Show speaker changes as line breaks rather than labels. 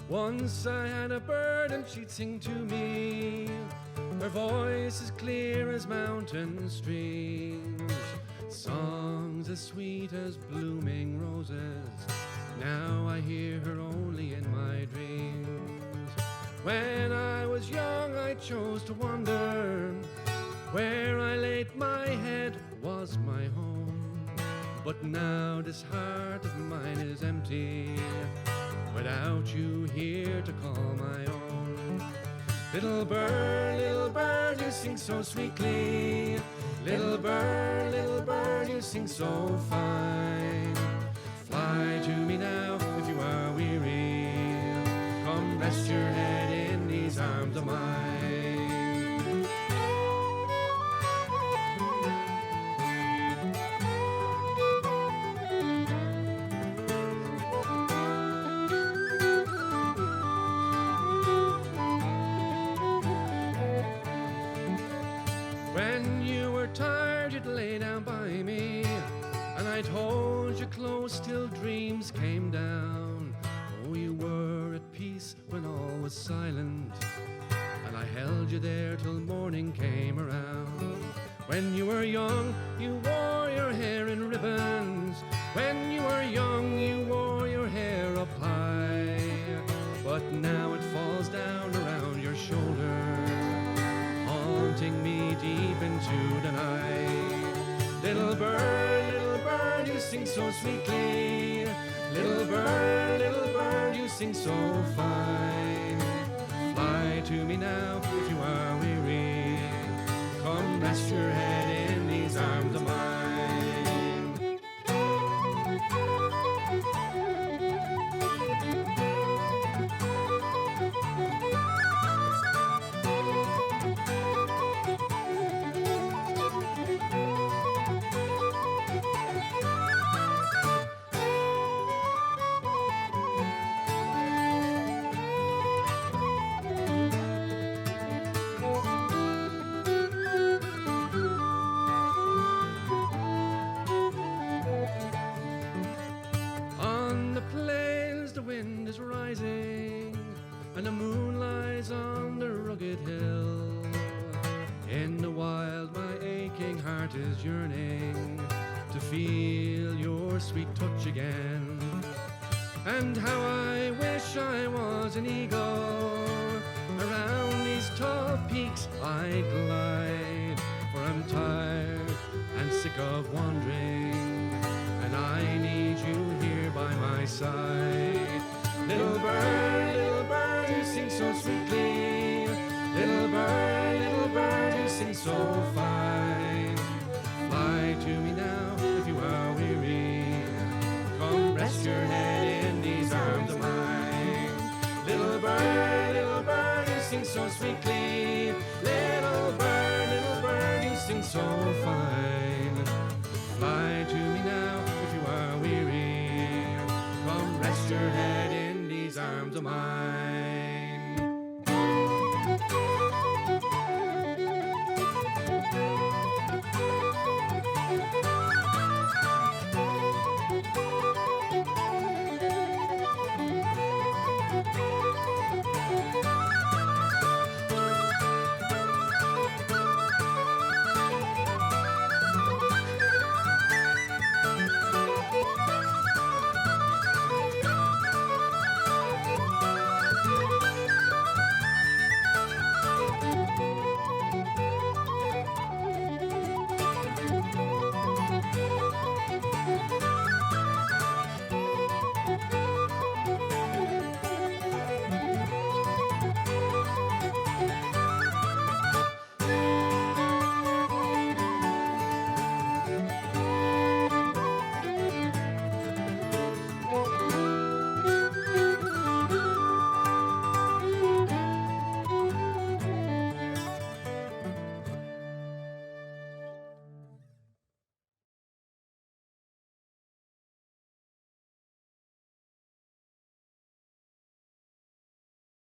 Once I had a bird and she'd sing to me, her voice as clear as mountain streams, songs as sweet as blooming roses. Now I hear her only in my dreams. When I was young I chose to wander, where I laid my head was my home. But now this heart of mine is empty, without you here to call my own. Little bird, you sing so sweetly. Little bird, you sing so fine. Fly to me now if you are weary. Come rest your head in these arms of mine. When you were tired, you'd lay down by me, and I'd hold you close till dreams came down. Oh, you were at peace when all was silent, and I held you there till morning came around. When you were young, you wore your hair in ribbons. When you were young, you wore your hair up high, but now it falls down around your shoulder, haunting me deep into the night. Little bird, you sing so sweetly. Little bird, you sing so fine. Fly to me now if you are weary. Come rest your head in these arms of mine. And the moon lies on the rugged hill. In the wild my aching heart is yearning to feel your sweet touch again. And how I wish I was an eagle. Around these tall peaks I glide, for I'm tired and sick of wandering, and I need you here by my side. Little bird, you sing so sweetly. Little bird, you sing so fine. Fly to me now if you are weary. Come rest your head in these arms of mine. Little bird, you sing so sweetly. Little bird, you sing so fine. Fly to me now if you are weary. Come rest your head in these arms of mine.